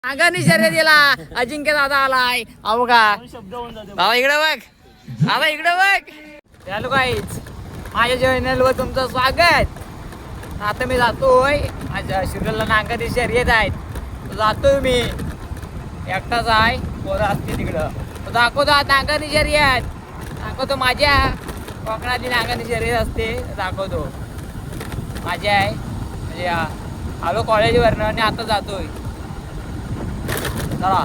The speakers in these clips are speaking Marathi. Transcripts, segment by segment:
अंगाने शर्यतीला अजिंक्य दादा आलाय. अहो का दादा इकडे बघ, दादा इकडे बघ. हॅलो गाईज, माझ्या चॅनलवर तुमचं स्वागत. आता मी जातोय, माझ्या शिरलला नांगाची शर्यत आहेत. जातोय मी एकटाच आहे, पोरं असते तिकडं. दाखवतो नांगाची शर्यत, दाखवतो माझ्या कोकणातली नांगाची शर्यत असते, दाखवतो माझ्या आहे. म्हणजे आलो कॉलेजवरनं आणि आता जातोय. चला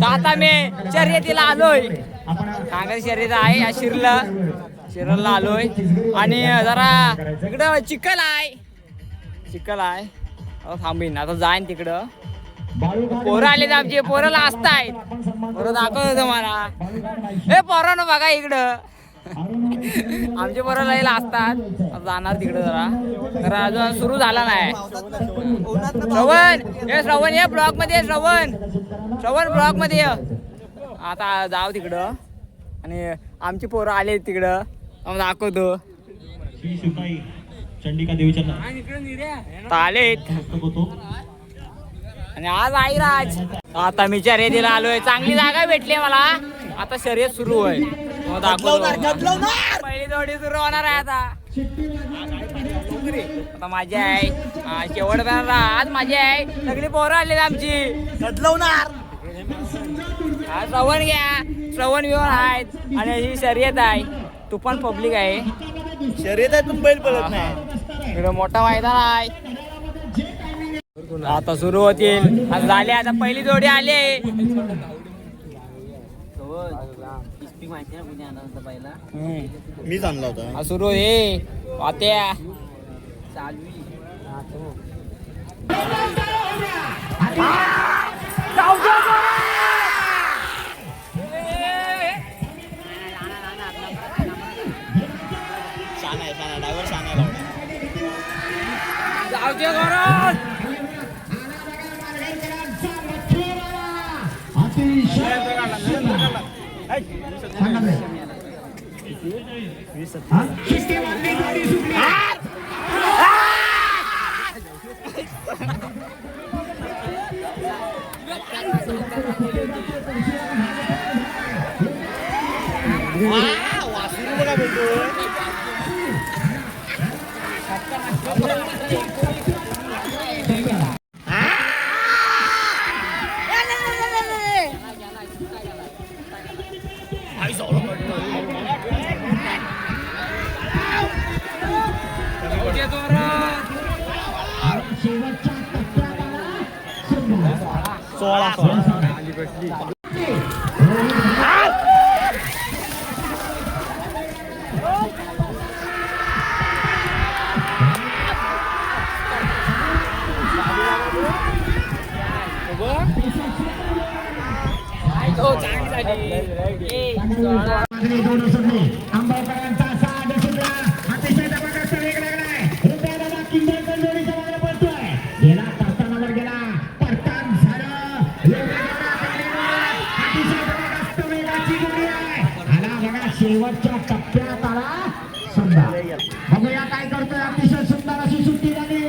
आता मी शर्यतीला आलोय, नांगाची शर्यत आहे या शिरलला आलोय. आणि जरा इकडं चिखल आहे. थांबीन आता जाईन तिकडं. पोरं आले आमचे, पोरं असतायत, पोरं दाखवतो तुम्हाला. हे पोरांनो बघा इकडं, आमचे पोरं लयला असतात. जाणार तिकडं जरा अजून सुरू झाला नाही. श्रवण ये ब्लॉक मध्ये, श्रवण ब्लॉक मध्ये ये. आता जाऊ तिकडं आणि आमची पोरं आले तिकडं, दाखवतो. आलेत आणि आज आई राज. आता मी शर्यतीला आलोय, चांगली जागा भेटली मला. आता शर्यत सुरू आहे, पहिली जोडी सुरू होणार आहे आता. माझी आहे शेवट आज माझी आहे. सगळी पोरं आली आमची, बदलवणार. श्रवण घ्या, श्रवण विवर आहेत आणि ही शर्यत आहे. तू पण पब्लिक आहे, शर्यत आहे, तुम बैल पळत नाही. इकडं मोठा मैदान आहे. आता सुरू होतील, आज झाले. आता पहिली जोडी आली. मी आणला होता. सुरू हे वात्या ड्रायव्हर सांगायला जाऊ दे घरात. वासरू बघा बोलतो. शेवटच्या टप्प्यात आला समजा. बघूया काय करतोय. अतिशय सुंदर अशी सुट्टी झाली.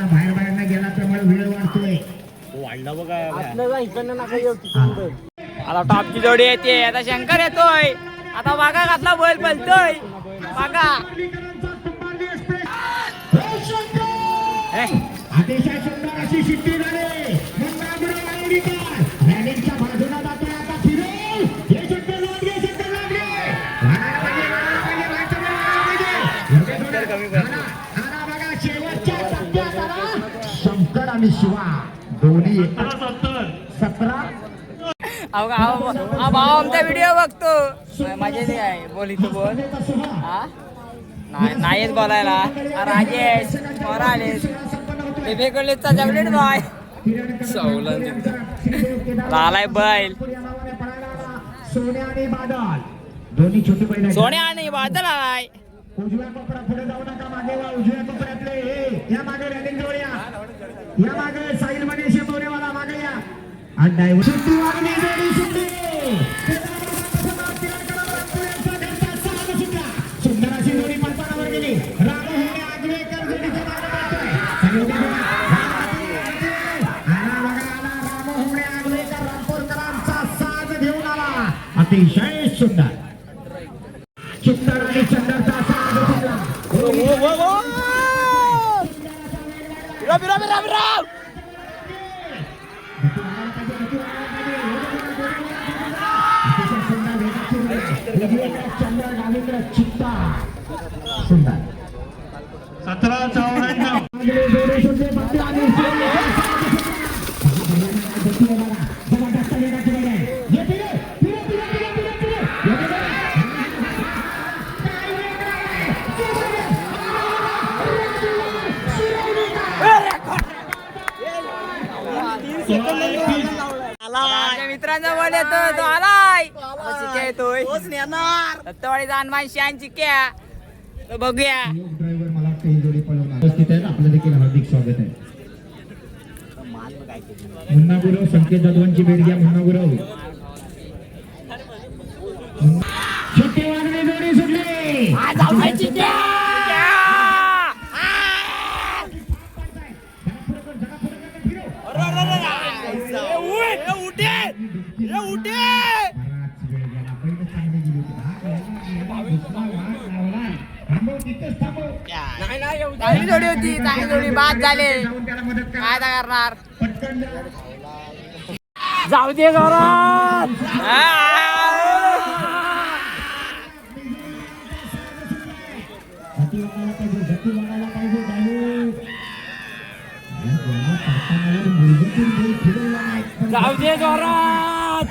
बाहेर नाही गेला, त्यामुळे वेळ वाढतोय. वाढला बघा. आता टॉपची जोडी येते. आता शंकर येतोय. आता वाघा घातला, बैल पलतोय वाघा. अतिशय सुंदर अशी शिट्टी झाली. रॅलिंगच्या बाजूला जातोय. आता फिरेल. हे शंकर लागले. बघा शेवटच्या टप्प्यात आला शंकर आणि शिवा दोन्ही 17. भाऊ आमचा व्हिडिओ बघतो. माझे नाही आहे, बोल इथं बोल. हा नाहीच बोलायला. राजेश मोरालेस बेबेकडलेचा चॉकलेट बॉय आलाय बैल. सोन्या आणि बादल आलाय. उजव्या कोपरा पुढे जाऊ नका, मागे वा. उजव्या कोपऱ्यातले या मागे रॅलिंग जोड्या, या मागे साहिल मनीष बोरेवाला मागे या. आणि अतिशय सुंदर चित्तर आणि चंदरचा साथ घेतला. चंद्र गावीकडे चित्ता सुंदर 17-94 माझ्या मित्रांचा बॉल येतोय तो आलाय चिक्या येतोय दत्तवाडीचा हनुमान शान चिक्या तो बघूया. ड्रायव्हर मला वाटतं ही जोडी पळवणार उपस्थित आहेत. आपलं देखील हार्दिक स्वागत आहे. मुन्ना गुरव संकेत जाधवांची भेट घ्या. मुन्ना गुरव सुट्टी वाजली जोडी सुटली. चांगली जोडी होती चांगली जोडी बाद झाले काय आता करणार. जाऊ दे जोरात. जाऊ दे जोरात.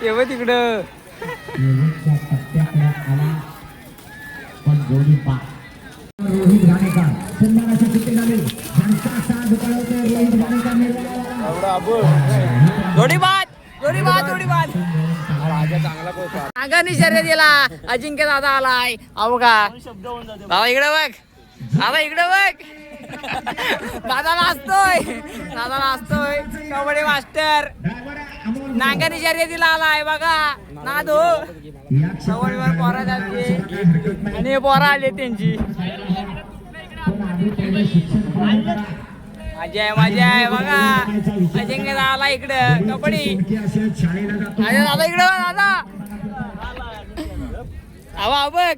तेव्हा तिकडं रोहित घाणेकर सुंदर सुट्टी झाली. ज्यांचा साथ पळवतोय रोहित घाणेकर जोडी बाद जोडी बाद जोडी बाद. अंगाने शर्यतीला अजिंक्य दादा आलाय. अवघा दादा इकडे बघ दादा इकडे बघ. दादा नाचतोय कबड्डी मास्टर नांगाने शर्यतीला आलाय बघा. नादो कबड्डीवर पोरा त्यांची आणि पोरा आले त्यांची. मजा आहे बघा. अजिंक्य दादा आला इकडं कबड्डी. दादा इकडे दादा आवा बघ.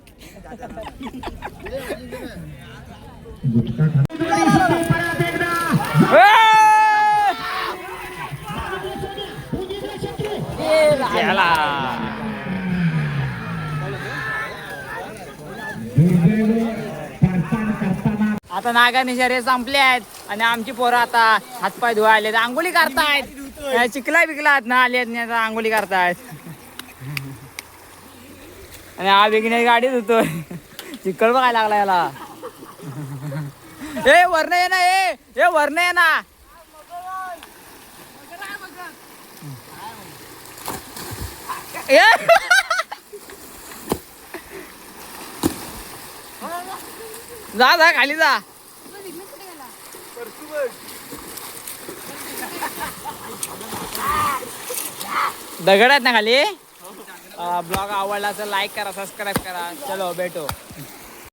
आता नागाने शर्यत संपले आहेत आणि आमची पोरं आता हातपाय धुवायले आंघोळी करतायत. चिखला बिकला ना आले आता आंघोळी करतायत. आणि हा बेगिने गाडी धुतोय. चिखल बघायला लागला याला. ए वरण ये ना ए वरण ये ना. जा जा खाली जा. दगड आहेत ना खाली. ब्लॉग आवडला तर लाईक करा सबस्क्राईब करा. चलो भेटो.